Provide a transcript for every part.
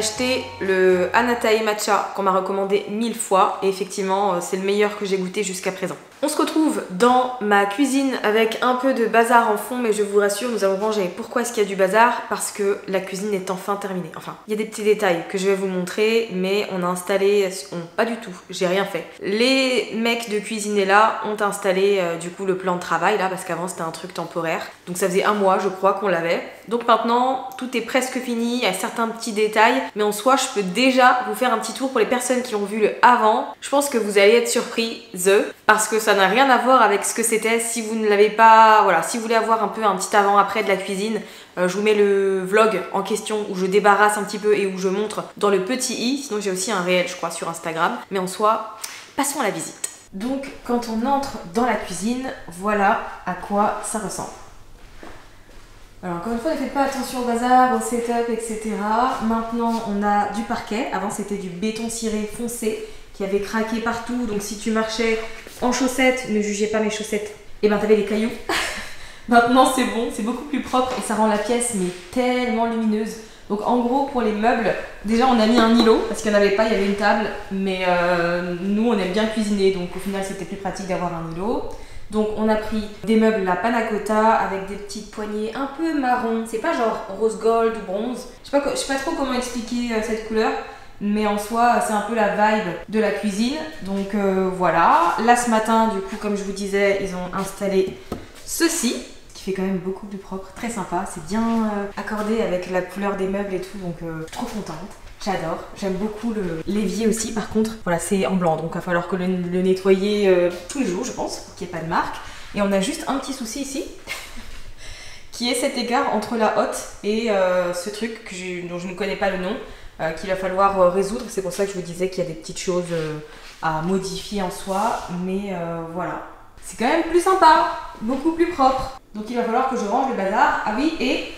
acheté le Anatae Matcha qu'on m'a recommandé 1000 fois et effectivement c'est le meilleur que j'ai goûté jusqu'à présent. On se retrouve dans ma cuisine avec un peu de bazar en fond, mais je vous rassure, nous allons ranger. Pourquoi est-ce qu'il y a du bazar? Parce que la cuisine est enfin terminée. Enfin, il y a des petits détails que je vais vous montrer, mais on a installé... pas du tout, j'ai rien fait. Les mecs de cuisiner là ont installé du coup le plan de travail là, parce qu'avant c'était un truc temporaire. Donc ça faisait un mois je crois qu'on l'avait. Donc maintenant tout est presque fini, il y a certains petits détails, mais en soi je peux déjà vous faire un petit tour pour les personnes qui ont vu le avant. Je pense que vous allez être surpris, parce que ça n'a rien à voir avec ce que c'était. Si vous ne l'avez pas, voilà, si vous voulez avoir un peu un petit avant-après de la cuisine, je vous mets le vlog en question où je débarrasse un petit peu et où je montre dans le petit i. Sinon j'ai aussi un réel je crois sur Instagram, mais en soi, passons à la visite. Donc quand on entre dans la cuisine, voilà à quoi ça ressemble. Alors encore une fois, ne faites pas attention au bazar, au setup, etc. Maintenant on a du parquet, avant c'était du béton ciré foncé qui avait craqué partout, donc si tu marchais en chaussettes, ne jugez pas mes chaussettes, et ben t'avais des cailloux. Maintenant c'est bon, c'est beaucoup plus propre et ça rend la pièce mais tellement lumineuse. Donc en gros pour les meubles, déjà on a mis un îlot parce qu'il n'y en avait pas, il y avait une table, mais nous on aime bien cuisiner, donc au final c'était plus pratique d'avoir un îlot. Donc on a pris des meubles la panna cotta avec des petites poignées un peu marron, c'est pas genre rose gold ou bronze, je sais pas trop comment expliquer cette couleur. Mais en soi, c'est un peu la vibe de la cuisine. Donc voilà. Là, ce matin, du coup, comme je vous disais, ils ont installé ceci, qui fait quand même beaucoup plus propre, très sympa. C'est bien accordé avec la couleur des meubles et tout, donc trop contente. J'adore. J'aime beaucoup l'évier aussi. Par contre, voilà, c'est en blanc, donc il va falloir que le nettoyer tous les jours, je pense, pour qu'il n'y ait pas de marque. Et on a juste un petit souci ici, qui est cet écart entre la hotte et ce truc dont je ne connais pas le nom. Qu'il va falloir résoudre. C'est pour ça que je vous disais qu'il y a des petites choses à modifier en soi, mais voilà. C'est quand même plus sympa, beaucoup plus propre. Donc il va falloir que je range le bazar. Ah oui, et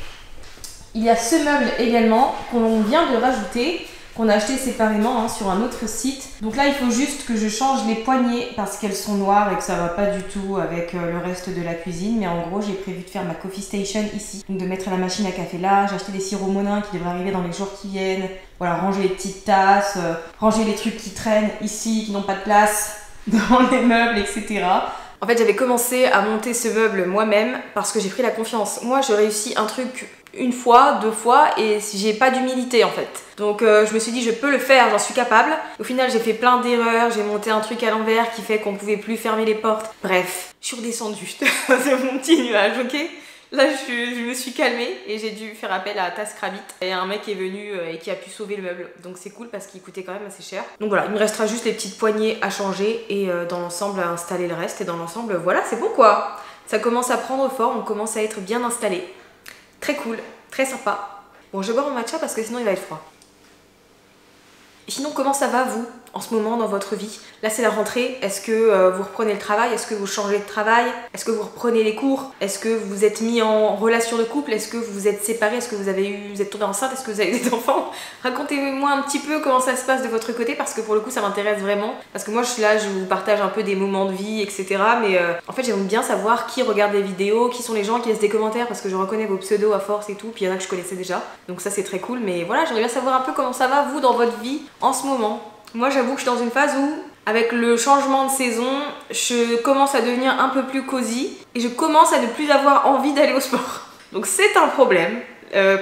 il y a ce meuble également qu'on vient de rajouter, qu'on a acheté séparément sur un autre site. Donc là il faut juste que je change les poignées parce qu'elles sont noires et que ça va pas du tout avec le reste de la cuisine. Mais en gros j'ai prévu de faire ma coffee station ici, donc de mettre la machine à café là. J'ai acheté des sirops Monin qui devraient arriver dans les jours qui viennent. Voilà, ranger les petites tasses, ranger les trucs qui traînent ici, qui n'ont pas de place dans les meubles, etc. En fait j'avais commencé à monter ce meuble moi-même parce que j'ai pris la confiance. Moi je réussis un truc une fois, deux fois et j'ai pas d'humilité en fait. Donc je me suis dit je peux le faire, j'en suis capable. Au final j'ai fait plein d'erreurs, j'ai monté un truc à l'envers qui fait qu'on pouvais plus fermer les portes. Bref, je suis redescendue, c'est mon petit nuage, ok? Là je me suis calmée et j'ai dû faire appel à TaskRabbit et un mec est venu et qui a pu sauver le meuble. Donc c'est cool parce qu'il coûtait quand même assez cher. Donc voilà, il me restera juste les petites poignées à changer et dans l'ensemble à installer le reste. Et dans l'ensemble voilà, c'est bon quoi. Ça commence à prendre forme, on commence à être bien installé. Très cool, très sympa. Bon, je vais boire mon matcha parce que sinon il va être froid. Et sinon, comment ça va vous en ce moment dans votre vie? Là c'est la rentrée, est-ce que vous reprenez le travail? Est-ce que vous changez de travail? Est-ce que vous reprenez les cours? Est-ce que vous êtes mis en relation de couple? Est-ce que vous vous êtes séparés? Est-ce que vous êtes tombé enceinte? Est-ce que vous avez des enfants? Racontez-moi un petit peu comment ça se passe de votre côté parce que pour le coup ça m'intéresse vraiment. Parce que moi je suis là, je vous partage un peu des moments de vie, etc. Mais en fait j'aime bien savoir qui regarde les vidéos, qui sont les gens qui laissent des commentaires parce que je reconnais vos pseudos à force et tout. Puis il y en a que je connaissais déjà. Donc ça c'est très cool. Mais voilà, j'aimerais bien savoir un peu comment ça va vous dans votre vie en ce moment. Moi j'avoue que je suis dans une phase où avec le changement de saison, je commence à devenir un peu plus cosy et je commence à ne plus avoir envie d'aller au sport. Donc c'est un problème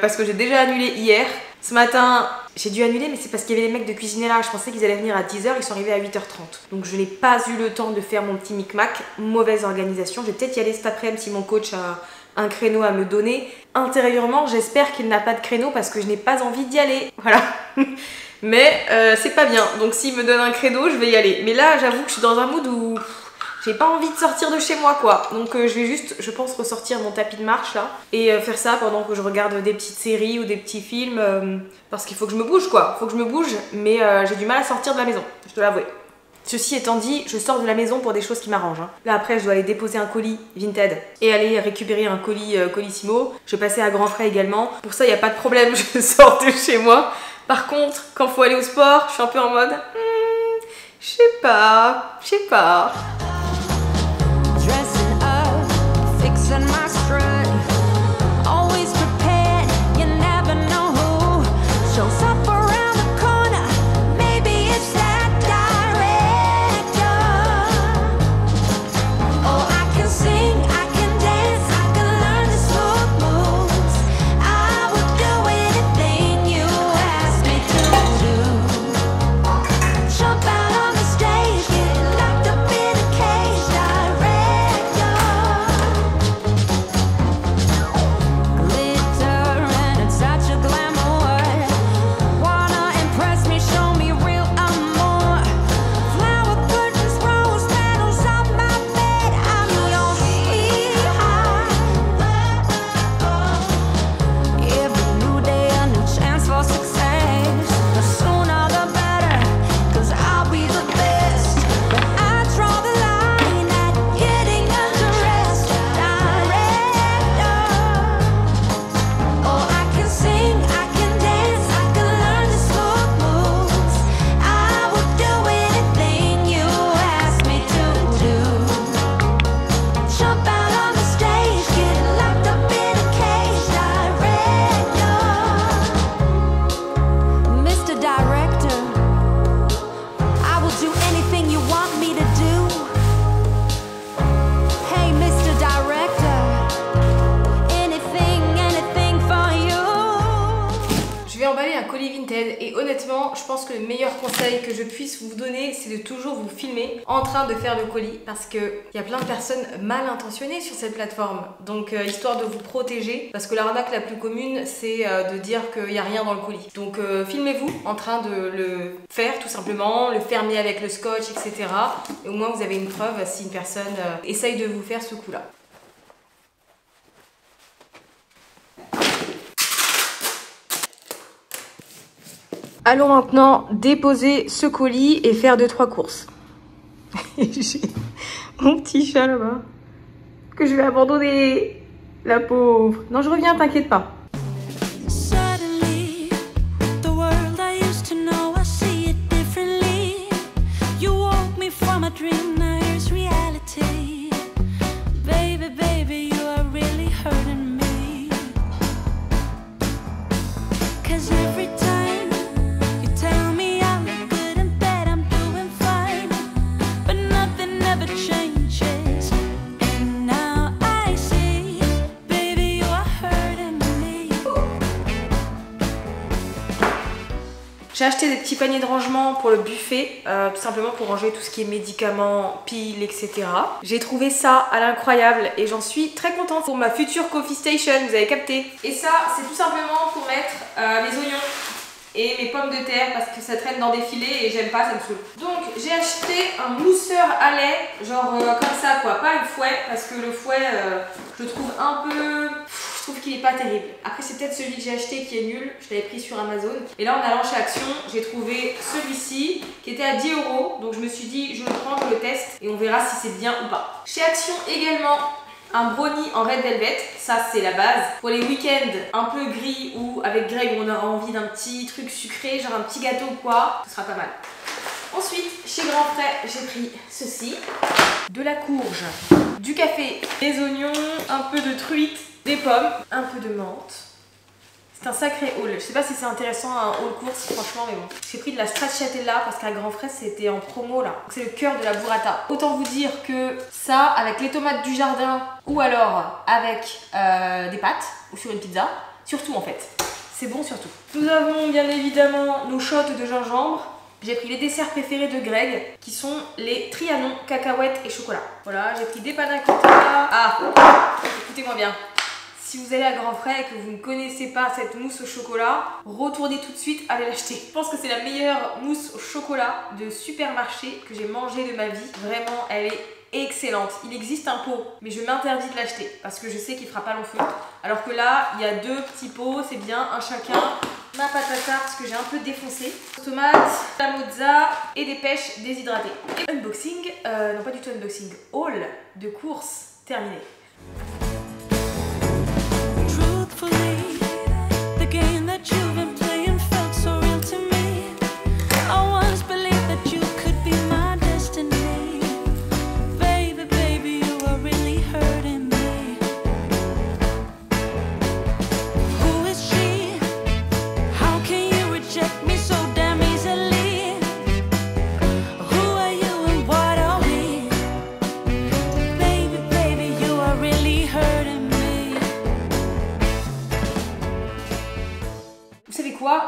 parce que j'ai déjà annulé hier. Ce matin, j'ai dû annuler mais c'est parce qu'il y avait les mecs de cuisiner là. Je pensais qu'ils allaient venir à 10 h, ils sont arrivés à 8 h 30. Donc je n'ai pas eu le temps de faire mon petit micmac. Mauvaise organisation. Je vais peut-être y aller cet après-midi si mon coach a un créneau à me donner. Intérieurement, j'espère qu'il n'a pas de créneau parce que je n'ai pas envie d'y aller. Voilà. Mais c'est pas bien, donc s'il me donne un créneau, je vais y aller. Mais là, j'avoue que je suis dans un mood où j'ai pas envie de sortir de chez moi, quoi. Donc je vais juste, je pense, ressortir mon tapis de marche, là. Et faire ça pendant que je regarde des petites séries ou des petits films. Parce qu'il faut que je me bouge, quoi. Faut que je me bouge, mais j'ai du mal à sortir de la maison, je dois l'avouer. Ceci étant dit, je sors de la maison pour des choses qui m'arrangent. Là après, je dois aller déposer un colis Vinted et aller récupérer un colis Colissimo. Je vais passer à Grand Frais également. Pour ça, il n'y a pas de problème, je sors de chez moi. Par contre, quand il faut aller au sport, je suis un peu en mode je sais pas. Always prepared, you never know who shows up around. honnêtement, je pense que le meilleur conseil que je puisse vous donner, c'est de toujours vous filmer en train de faire le colis, parce qu'il y a plein de personnes mal intentionnées sur cette plateforme. Donc histoire de vous protéger, parce que l'arnaque la plus commune, c'est de dire qu'il n'y a rien dans le colis. Donc filmez-vous en train de le faire tout simplement, le fermer avec le scotch, etc. Et au moins vous avez une preuve si une personne essaye de vous faire ce coup-là. Allons maintenant déposer ce colis et faire 2-3 courses. J'ai mon petit chat là-bas que je vais abandonner. La pauvre. Non, je reviens, t'inquiète pas. J'ai acheté des petits paniers de rangement pour le buffet, tout simplement pour ranger tout ce qui est médicaments, piles, etc. J'ai trouvé ça à l'incroyable et j'en suis très contente pour ma future coffee station, vous avez capté. Et ça, c'est tout simplement pour mettre mes oignons et mes pommes de terre parce que ça traîne dans des filets et j'aime pas, ça me saoule. Donc j'ai acheté un mousseur à lait, genre comme ça quoi, pas le fouet parce que le fouet je le trouve un peu... Je trouve qu'il est pas terrible. Après c'est peut-être celui que j'ai acheté qui est nul, je l'avais pris sur Amazon. Et là en allant chez Action, j'ai trouvé celui-ci qui était à 10 €. Donc je me suis dit je le prends, je le teste et on verra si c'est bien ou pas. Chez Action également, un brownie en red velvet, ça c'est la base. Pour les week-ends un peu gris ou avec Greg on aura envie d'un petit truc sucré, genre un petit gâteau ou quoi, ce sera pas mal. Ensuite, chez Grand Frais, j'ai pris ceci, de la courge, du café, des oignons, un peu de truite, des pommes, un peu de menthe. C'est un sacré haul. Je sais pas si c'est intéressant un haul course, franchement, mais bon. J'ai pris de la stracciatella parce qu'à Grand Frais c'était en promo là. C'est le cœur de la burrata. Autant vous dire que ça, avec les tomates du jardin ou alors avec des pâtes ou sur une pizza, surtout en fait. C'est bon surtout. Nous avons bien évidemment nos shots de gingembre. J'ai pris les desserts préférés de Greg qui sont les trianons, cacahuètes et chocolat. Voilà, j'ai pris des panna cotta. Ah, écoutez-moi bien. Si vous allez à Grand Frais et que vous ne connaissez pas cette mousse au chocolat, retournez tout de suite, allez l'acheter. Je pense que c'est la meilleure mousse au chocolat de supermarché que j'ai mangée de ma vie. Vraiment, elle est excellente. Il existe un pot, mais je m'interdis de l'acheter parce que je sais qu'il fera pas long feu. Alors que là, il y a 2 petits pots, c'est bien, un chacun. Ma pâte à tarte que j'ai un peu défoncée, tomates, la mozza et des pêches déshydratées. Et unboxing, non pas du tout unboxing, haul de course terminé.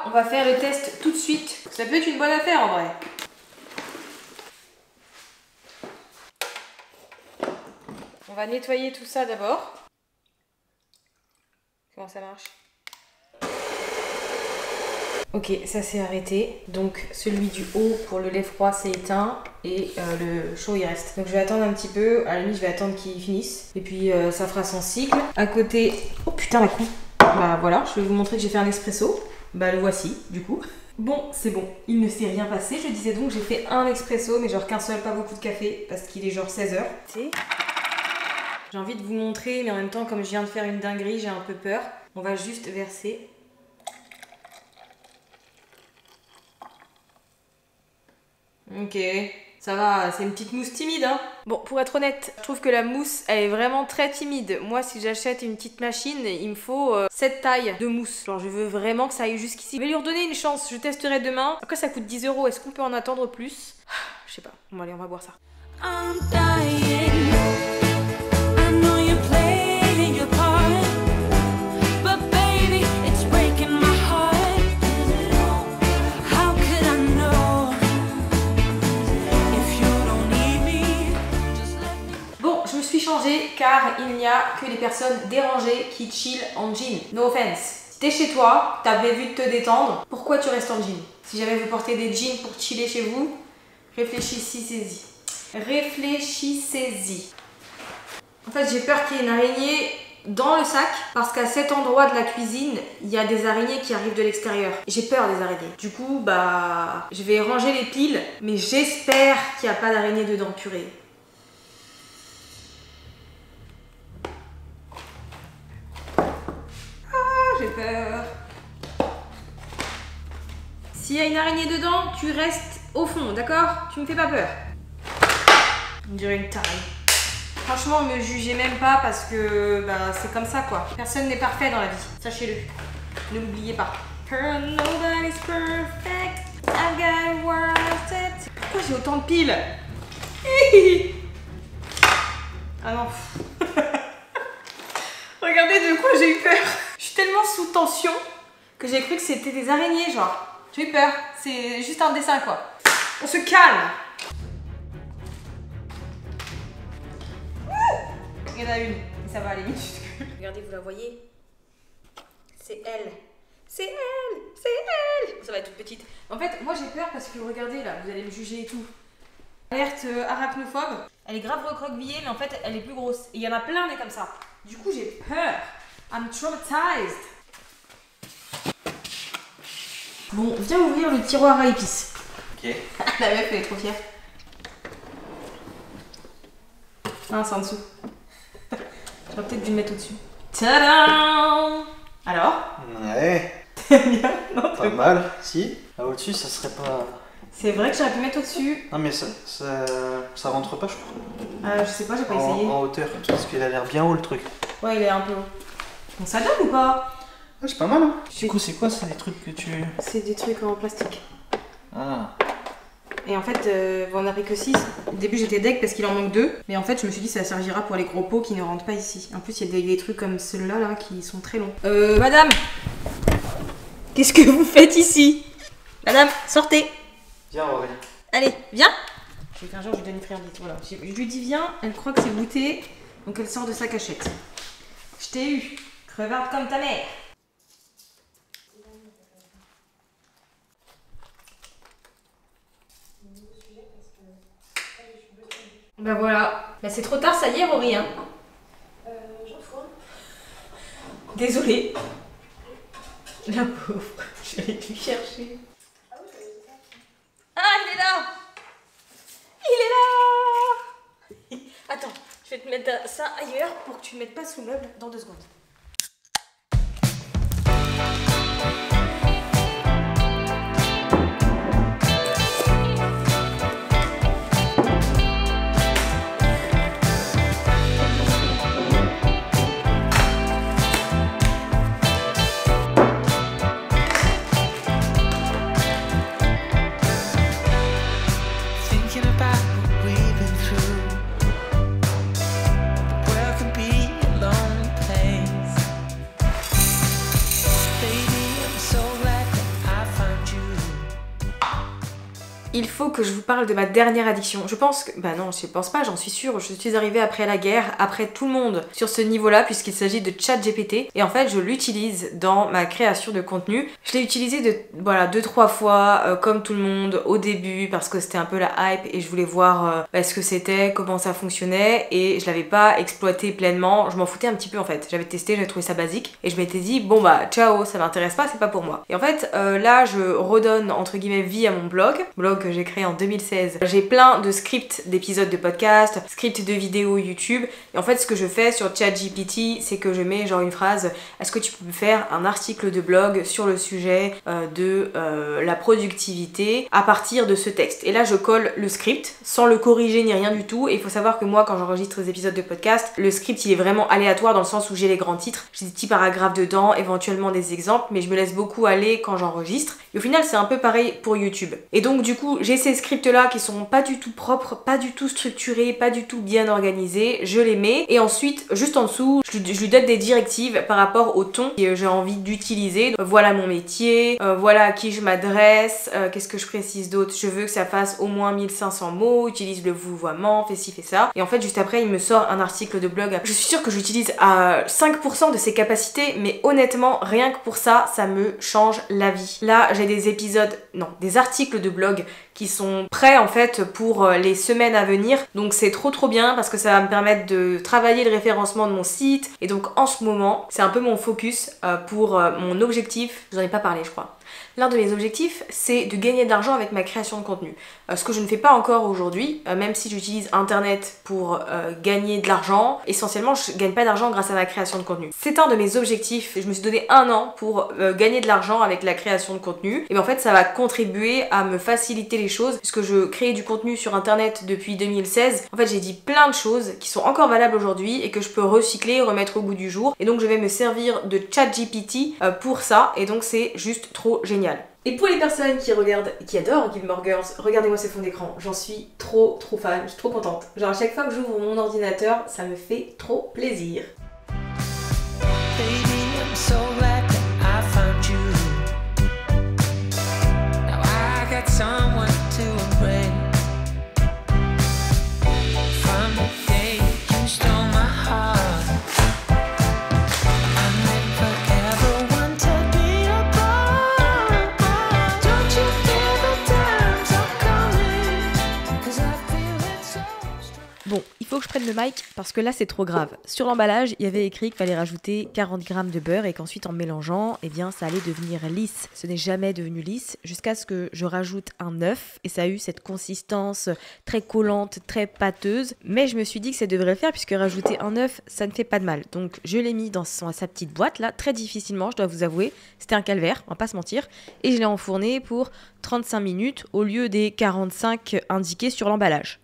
On va faire le test tout de suite. Ça peut être une bonne affaire en vrai. On va nettoyer tout ça d'abord. Comment ça marche? Ok, ça s'est arrêté. Donc celui du haut pour le lait froid c'est éteint et le chaud il reste. Donc je vais attendre un petit peu. À la limite je vais attendre qu'il finisse. Et puis ça fera son cycle. À côté... Oh putain la coupe. Bah voilà, je vais vous montrer que j'ai fait un expresso. Bah le voici du coup. Bon, c'est bon, il ne s'est rien passé. Je disais donc j'ai fait un expresso mais genre qu'un seul, pas beaucoup de café parce qu'il est genre 16 h. J'ai envie de vous montrer mais en même temps comme je viens de faire une dinguerie j'ai un peu peur. On va juste verser. Ok, ça va, c'est une petite mousse timide hein. Bon, pour être honnête, je trouve que la mousse elle est vraiment très timide. Moi si j'achète une petite machine, il me faut cette taille de mousse. Genre je veux vraiment que ça aille jusqu'ici. Je vais lui redonner une chance, je testerai demain. Après ça coûte 10 €, est-ce qu'on peut en attendre plus? Je sais pas, bon allez on va boire ça. ranger car il n'y a que les personnes dérangées qui chill en jean. No offense. Si t'es chez toi, t'as prévu de te détendre, pourquoi tu restes en jean? Si jamais vous portez des jeans pour chiller chez vous, réfléchissez-y. Réfléchissez-y. En fait, j'ai peur qu'il y ait une araignée dans le sac parce qu'à cet endroit de la cuisine, il y a des araignées qui arrivent de l'extérieur. J'ai peur des araignées. Du coup, bah, je vais ranger les piles, mais j'espère qu'il n'y a pas d'araignée dedans, purée. Ah, j'ai peur. S'il y a une araignée dedans, tu restes au fond, d'accord? Tu me fais pas peur. On dirait une tarée. Franchement, me jugez même pas parce que bah, c'est comme ça quoi. Personne n'est parfait dans la vie, sachez-le. Ne l'oubliez pas. Nobody's perfect. I've got worth it. Pourquoi j'ai autant de piles? Ah non. Regardez de quoi j'ai eu peur. Je suis tellement sous tension que j'ai cru que c'était des araignées genre. J'ai eu peur. C'est juste un dessin quoi. On se calme. Il y en a une, mais ça va aller minuscule. Regardez, vous la voyez? C'est elle. C'est elle. C'est elle. Ça va être toute petite. En fait, moi j'ai peur parce que regardez là, vous allez me juger et tout. Alerte arachnophobe. Elle est grave recroquevillée, mais en fait elle est plus grosse. Et il y en a plein des comme ça. Du coup j'ai peur. I'm traumatized. Bon, viens ouvrir le tiroir à épices. Ok. La meuf elle est trop fière. Ah, c'est en dessous. J'aurais peut-être dû le mettre au-dessus. Tadam! Alors? Ouais. T'aimes bien? Non, Pas mal. Si. Là au-dessus, ça serait pas. C'est vrai que j'aurais pu mettre au-dessus. Non, mais ça rentre pas, je crois. Je sais pas, j'ai pas essayé. En hauteur. Parce qu'il a l'air bien haut le truc. Ouais, il est un peu haut. Bon, ça donne ou pas? Ah, c'est pas mal, hein. Du coup, c'est quoi? C'est des trucs que tu. C'est des trucs en plastique. Ah. Et en fait, on n'a pris que 6. Au début, j'étais deg parce qu'il en manque 2. Mais en fait, je me suis dit ça servira pour les gros pots qui ne rentrent pas ici. En plus, il y a des trucs comme ceux-là là, qui sont très longs. Madame, qu'est-ce que vous faites ici? Madame, sortez. Viens, Aurélie. Allez, viens. J'ai fait un jour, je lui donne une friandise. Voilà. Je lui dis viens, elle croit que c'est goûté. Donc elle sort de sa cachette. Je t'ai eu. Crevarde comme ta mère. Ben voilà. Ben c'est trop tard, ça y est, Rory. Hein. J'en fous. Désolée. La pauvre. J'allais lui chercher. Ah oui, c'est ça. Ah, il est là. Il est là. Attends, je vais te mettre ça ailleurs pour que tu ne mettes pas sous le meuble dans 2 secondes. Il faut que je vous parle de ma dernière addiction. Je pense que... Bah non, je pense pas, j'en suis sûre. Je suis arrivée après la guerre, après tout le monde sur ce niveau-là, puisqu'il s'agit de ChatGPT. Et en fait, je l'utilise dans ma création de contenu. Je l'ai utilisé voilà, 2-3 fois, comme tout le monde, au début, parce que c'était un peu la hype et je voulais voir ce que c'était, comment ça fonctionnait. Et je l'avais pas exploité pleinement. Je m'en foutais un petit peu en fait. J'avais testé, j'avais trouvé ça basique. Et je m'étais dit, bon bah, ciao, ça m'intéresse pas, c'est pas pour moi. Et en fait, là, je redonne, entre guillemets, vie à mon blog que j'ai créé en 2016. J'ai plein de scripts d'épisodes de podcast, scripts de vidéos YouTube. Et en fait, ce que je fais sur ChatGPT, c'est que je mets genre une phrase: est-ce que tu peux me faire un article de blog sur le sujet de la productivité à partir de ce texte? Et là, je colle le script sans le corriger ni rien du tout. Et il faut savoir que moi, quand j'enregistre des épisodes de podcast, le script il est vraiment aléatoire dans le sens où j'ai les grands titres, j'ai des petits paragraphes dedans, éventuellement des exemples, mais je me laisse beaucoup aller quand j'enregistre. Et au final, c'est un peu pareil pour YouTube. Et donc, du coup, coup, j'ai ces scripts là qui sont pas du tout propres, pas du tout structurés, pas du tout bien organisés, je les mets et ensuite juste en dessous je lui donne des directives par rapport au ton que j'ai envie d'utiliser. Voilà mon métier, voilà à qui je m'adresse, qu'est-ce que je précise d'autre, je veux que ça fasse au moins 1500 mots, utilise le vouvoiement, fais ci, fais ça. Et en fait juste après il me sort un article de blog. Je suis sûre que j'utilise à 5% de ses capacités, mais honnêtement rien que pour ça, ça me change la vie. Là j'ai des épisodes, non, des articles de blog qui sont prêts en fait pour les semaines à venir, donc c'est trop bien parce que ça va me permettre de travailler le référencement de mon site. Et donc en ce moment c'est un peu mon focus pour mon objectif, je n'en ai pas parlé je crois. L'un de mes objectifs, c'est de gagner de l'argent avec ma création de contenu. Ce que je ne fais pas encore aujourd'hui, même si j'utilise internet pour gagner de l'argent, essentiellement je gagne pas d'argent grâce à ma création de contenu. C'est un de mes objectifs, je me suis donné 1 an pour gagner de l'argent avec la création de contenu. Et bien en fait ça va contribuer à me faciliter les choses, puisque je crée du contenu sur internet depuis 2016. En fait j'ai dit plein de choses qui sont encore valables aujourd'hui et que je peux recycler, remettre au goût du jour. Et donc je vais me servir de ChatGPT pour ça, et donc c'est juste trop génial. Et pour les personnes qui regardent, qui adorent Gilmore Girls, regardez-moi ce fond d'écran, j'en suis trop fan, je suis trop contente. Genre à chaque fois que j'ouvre mon ordinateur, ça me fait trop plaisir. Baby, I'm so glad that I found you. Now I got someone to embrace. From the day you stole my heart, I never ever wanted to be apart. Don't you feel the times are coming? 'Cause I feel it so strong. Bon, il faut que je prenne le mic parce que là c'est trop grave. Sur l'emballage, il y avait écrit qu'il fallait rajouter 40 grammes de beurre et qu'ensuite en mélangeant, eh bien ça allait devenir lisse. Ce n'est jamais devenu lisse jusqu'à ce que je rajoute un œuf et ça a eu cette consistance très collante, très pâteuse. Mais je me suis dit que ça devrait le faire puisque rajouter un œuf, ça ne fait pas de mal. Donc je l'ai mis dans sa petite boîte là, très difficilement, je dois vous avouer. C'était un calvaire, on va pas se mentir. Et je l'ai enfourné pour 35 minutes au lieu des 45 indiqués sur l'emballage.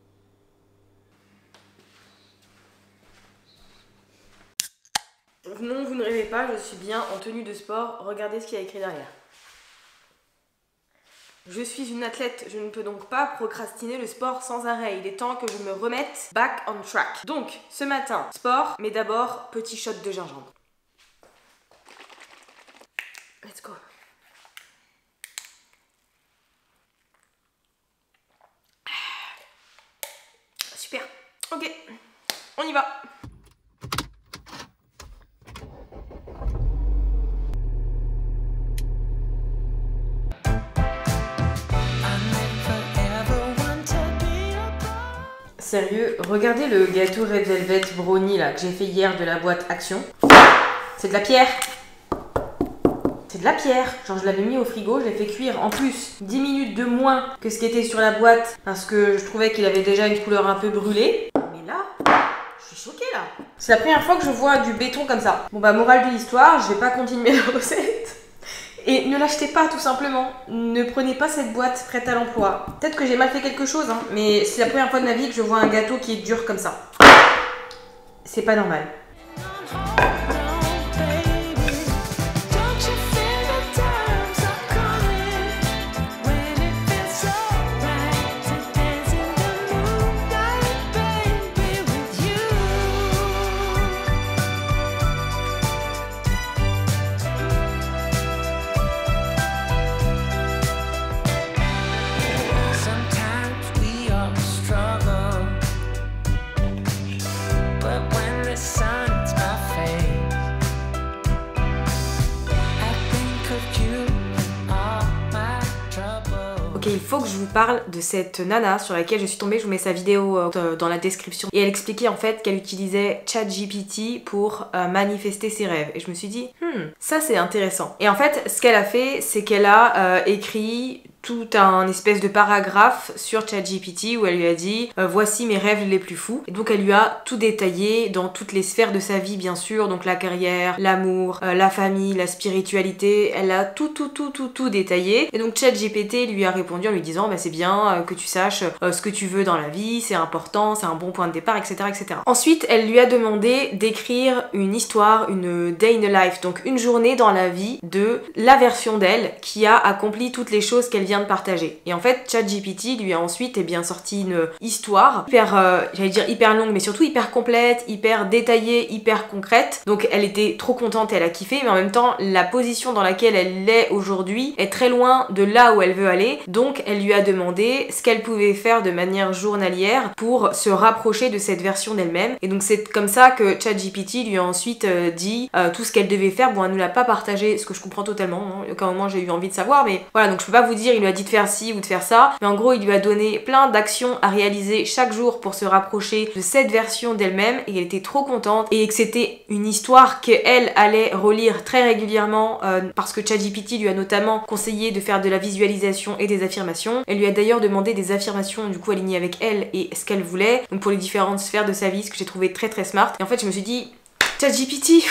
Non, vous ne rêvez pas, je suis bien en tenue de sport. Regardez ce qu'il y a écrit derrière. Je suis une athlète, je ne peux donc pas procrastiner le sport sans arrêt. Il est temps que je me remette back on track. Donc, ce matin, sport, mais d'abord, petit shot de gingembre. Let's go. Super. Ok, on y va. Sérieux, regardez le gâteau Red Velvet Brownie là que j'ai fait hier de la boîte Action. C'est de la pierre. C'est de la pierre. Genre je l'avais mis au frigo, je l'ai fait cuire en plus 10 minutes de moins que ce qui était sur la boîte parce que je trouvais qu'il avait déjà une couleur un peu brûlée. Mais là, je suis choquée là. C'est la première fois que je vois du béton comme ça. Bon bah morale de l'histoire, je vais pas continuer la recette. Et ne l'achetez pas tout simplement, ne prenez pas cette boîte prête à l'emploi. Peut-être que j'ai mal fait quelque chose, hein, mais c'est la première fois de ma vie que je vois un gâteau qui est dur comme ça. C'est pas normal. Ok, il faut que je vous parle de cette nana sur laquelle je suis tombée, je vous mets sa vidéo dans la description. Et elle expliquait en fait qu'elle utilisait ChatGPT pour manifester ses rêves. Et je me suis dit, ça c'est intéressant. Et en fait, ce qu'elle a fait, c'est qu'elle a écrit tout un espèce de paragraphe sur ChatGPT où elle lui a dit voici mes rêves les plus fous. Et donc elle lui a tout détaillé dans toutes les sphères de sa vie bien sûr, donc la carrière, l'amour, la famille, la spiritualité, elle a tout détaillé. Et donc ChatGPT lui a répondu en lui disant bah c'est bien que tu saches ce que tu veux dans la vie, c'est important, c'est un bon point de départ, etc. etc. Ensuite elle lui a demandé d'écrire une histoire, une day in a life, donc une journée dans la vie de la version d'elle qui a accompli toutes les choses qu'elle vient bien de partager. Et en fait, ChatGPT lui a ensuite sorti une histoire hyper, j'allais dire hyper longue, mais surtout hyper complète, hyper détaillée, hyper concrète. Donc elle était trop contente et elle a kiffé, mais en même temps, la position dans laquelle elle est aujourd'hui est très loin de là où elle veut aller. Donc elle lui a demandé ce qu'elle pouvait faire de manière journalière pour se rapprocher de cette version d'elle-même. Et donc c'est comme ça que ChatGPT lui a ensuite dit tout ce qu'elle devait faire. Bon, elle nous l'a pas partagé, ce que je comprends totalement, hein. Aucun moment j'ai eu envie de savoir, mais voilà, donc je peux pas vous dire il lui a dit de faire ci ou de faire ça, mais en gros il lui a donné plein d'actions à réaliser chaque jour pour se rapprocher de cette version d'elle-même, et elle était trop contente, et que c'était une histoire qu'elle allait relire très régulièrement parce que ChatGPT lui a notamment conseillé de faire de la visualisation et des affirmations. Elle lui a d'ailleurs demandé des affirmations du coup alignées avec elle et ce qu'elle voulait, donc pour les différentes sphères de sa vie, ce que j'ai trouvé très très smart. Et en fait je me suis dit, ChatGPT,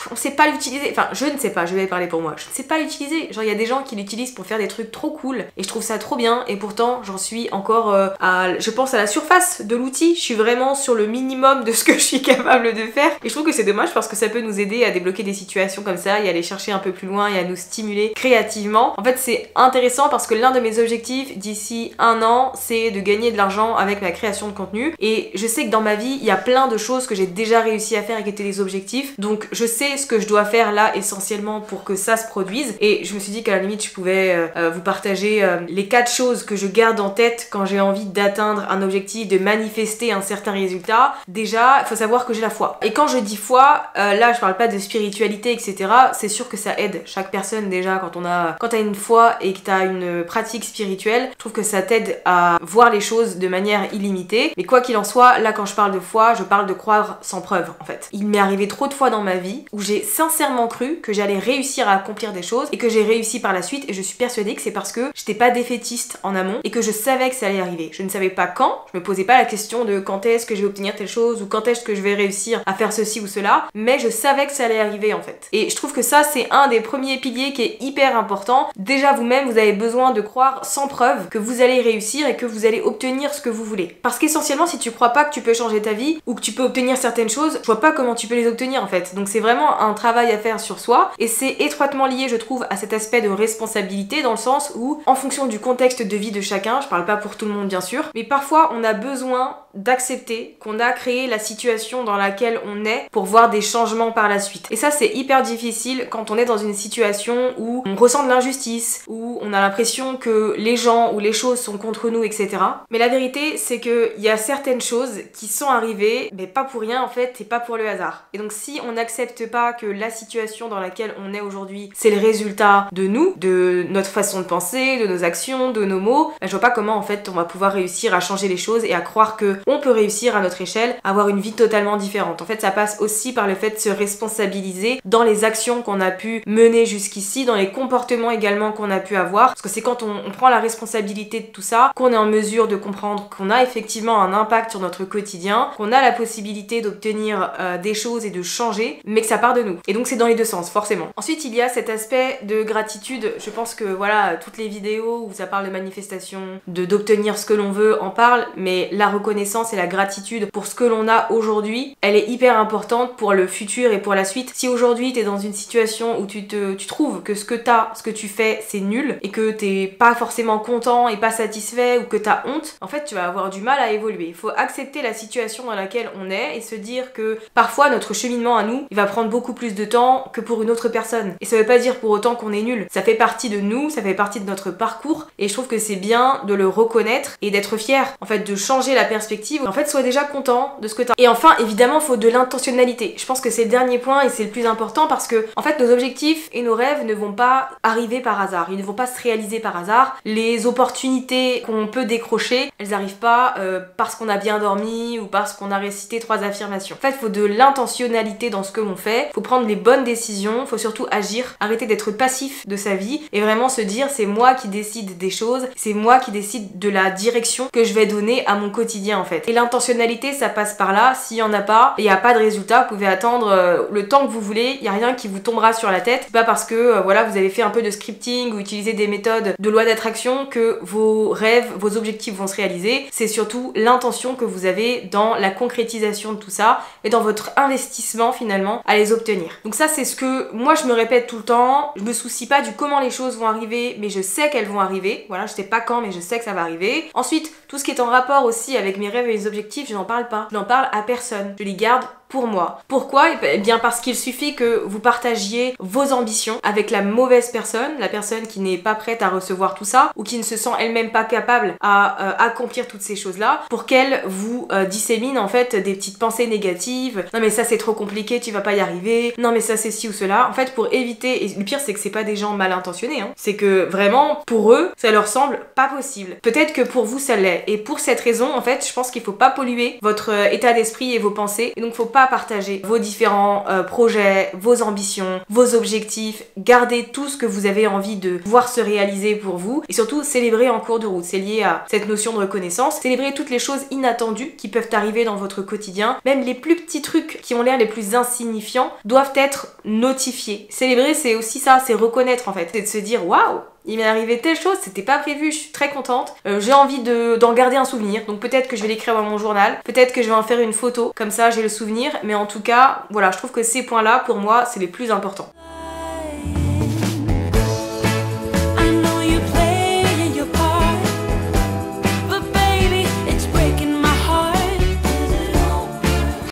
on sait pas l'utiliser, enfin je ne sais pas, je vais parler pour moi, je ne sais pas l'utiliser. Genre il y a des gens qui l'utilisent pour faire des trucs trop cool et je trouve ça trop bien, et pourtant j'en suis encore je pense à la surface de l'outil. Je suis vraiment sur le minimum de ce que je suis capable de faire, et je trouve que c'est dommage parce que ça peut nous aider à débloquer des situations comme ça et aller chercher un peu plus loin et à nous stimuler créativement. En fait c'est intéressant parce que l'un de mes objectifs d'ici 1 an c'est de gagner de l'argent avec ma création de contenu, et je sais que dans ma vie il y a plein de choses que j'ai déjà réussi à faire et qui étaient des objectifs, donc je sais ce que je dois faire là essentiellement pour que ça se produise. Et je me suis dit qu'à la limite je pouvais vous partager les 4 choses que je garde en tête quand j'ai envie d'atteindre un objectif, de manifester un certain résultat. Déjà, il faut savoir que j'ai la foi. Et quand je dis foi, là je parle pas de spiritualité etc, c'est sûr que ça aide chaque personne. Déjà quand t'as une foi et que t'as une pratique spirituelle, je trouve que ça t'aide à voir les choses de manière illimitée. Mais quoi qu'il en soit, là quand je parle de foi, je parle de croire sans preuve en fait. Il m'est arrivé trop de fois dans ma vie où j'ai sincèrement cru que j'allais réussir à accomplir des choses et que j'ai réussi par la suite, et je suis persuadée que c'est parce que j'étais pas défaitiste en amont et que je savais que ça allait arriver. Je ne savais pas quand, je me posais pas la question de quand est-ce que je vais obtenir telle chose ou quand est-ce que je vais réussir à faire ceci ou cela, mais je savais que ça allait arriver en fait. Et je trouve que ça c'est un des premiers piliers qui est hyper important. Déjà vous-même vous avez besoin de croire sans preuve que vous allez réussir et que vous allez obtenir ce que vous voulez. Parce qu'essentiellement si tu crois pas que tu peux changer ta vie ou que tu peux obtenir certaines choses, je vois pas comment tu peux les obtenir en fait. Donc c'est vraiment un travail à faire sur soi, et c'est étroitement lié je trouve à cet aspect de responsabilité, dans le sens où en fonction du contexte de vie de chacun, je parle pas pour tout le monde bien sûr, mais parfois on a besoin d'accepter qu'on a créé la situation dans laquelle on est pour voir des changements par la suite. Et ça c'est hyper difficile quand on est dans une situation où on ressent de l'injustice, où on a l'impression que les gens ou les choses sont contre nous etc. Mais la vérité c'est que il y a certaines choses qui sont arrivées mais pas pour rien en fait, et pas pour le hasard. Et donc si on n'accepte pas que la situation dans laquelle on est aujourd'hui c'est le résultat de nous, de notre façon de penser, de nos actions, de nos mots, je vois pas comment en fait on va pouvoir réussir à changer les choses et à croire que on peut réussir à notre échelle à avoir une vie totalement différente. En fait ça passe aussi par le fait de se responsabiliser dans les actions qu'on a pu mener jusqu'ici, dans les comportements également qu'on a pu avoir, parce que c'est quand on prend la responsabilité de tout ça qu'on est en mesure de comprendre qu'on a effectivement un impact sur notre quotidien, qu'on a la possibilité d'obtenir des choses et de changer, mais que ça part de nous. Et donc c'est dans les deux sens forcément. Ensuite il y a cet aspect de gratitude. Je pense que voilà, toutes les vidéos où ça parle de manifestation, d'obtenir ce que l'on veut en parlent, mais la reconnaissance et la gratitude pour ce que l'on a aujourd'hui, elle est hyper importante pour le futur et pour la suite. Si aujourd'hui t'es dans une situation où tu trouves que ce que t'as, ce que tu fais c'est nul, et que t'es pas forcément content et pas satisfait, ou que t'as honte, en fait tu vas avoir du mal à évoluer. Il faut accepter la situation dans laquelle on est et se dire que parfois notre cheminement à nous, il va prendre beaucoup plus de temps que pour une autre personne. Et ça veut pas dire pour autant qu'on est nul. Ça fait partie de nous, ça fait partie de notre parcours, et je trouve que c'est bien de le reconnaître et d'être fier, en fait de changer la perspective. En fait sois déjà content de ce que t'as. Et enfin évidemment faut de l'intentionnalité. Je pense que c'est le dernier point et c'est le plus important, parce que en fait nos objectifs et nos rêves ne vont pas arriver par hasard, ils ne vont pas se réaliser par hasard. Les opportunités qu'on peut décrocher, elles arrivent pas parce qu'on a bien dormi ou parce qu'on a récité 3 affirmations. En fait il faut de l'intentionnalité dans ce que l'on fait, faut prendre les bonnes décisions, faut surtout agir, arrêter d'être passif de sa vie et vraiment se dire c'est moi qui décide des choses, c'est moi qui décide de la direction que je vais donner à mon quotidien en fait. fait. Et l'intentionnalité, ça passe par là. S'il y en a pas, il n'y a pas de résultat, vous pouvez attendre le temps que vous voulez, il n'y a rien qui vous tombera sur la tête. C'est pas parce que voilà, vous avez fait un peu de scripting ou utilisé des méthodes de loi d'attraction que vos rêves, vos objectifs vont se réaliser. C'est surtout l'intention que vous avez dans la concrétisation de tout ça et dans votre investissement finalement à les obtenir. Donc ça, c'est ce que moi je me répète tout le temps. Je me soucie pas du comment les choses vont arriver, mais je sais qu'elles vont arriver. Voilà, je sais pas quand, mais je sais que ça va arriver. Ensuite, tout ce qui est en rapport aussi avec mes rêves et mes objectifs, je n'en parle pas. Je n'en parle à personne. Je les garde pour moi. Pourquoi? Eh bien parce qu'il suffit que vous partagiez vos ambitions avec la mauvaise personne, la personne qui n'est pas prête à recevoir tout ça ou qui ne se sent elle-même pas capable à accomplir toutes ces choses-là, pour qu'elle vous dissémine en fait des petites pensées négatives. Non mais ça c'est trop compliqué, tu vas pas y arriver. Non mais ça c'est ci ou cela. En fait, pour éviter, et le pire c'est que c'est pas des gens mal intentionnés, hein. C'est que vraiment pour eux ça leur semble pas possible. Peut-être que pour vous ça l'est. Et pour cette raison en fait je pense qu'il faut pas polluer votre état d'esprit et vos pensées. Et donc faut pas partager vos différents projets, vos ambitions, vos objectifs, gardez tout ce que vous avez envie de voir se réaliser pour vous et surtout célébrer en cours de route. C'est lié à cette notion de reconnaissance. Célébrer toutes les choses inattendues qui peuvent arriver dans votre quotidien. Même les plus petits trucs qui ont l'air les plus insignifiants doivent être notifiés. Célébrer, c'est aussi ça, c'est reconnaître en fait. C'est de se dire waouh, il m'est arrivé telle chose, c'était pas prévu, je suis très contente, j'ai envie d'en garder un souvenir, donc peut-être que je vais l'écrire dans mon journal, peut-être que je vais en faire une photo, comme ça j'ai le souvenir, mais en tout cas, voilà, je trouve que ces points-là, pour moi, c'est les plus importants.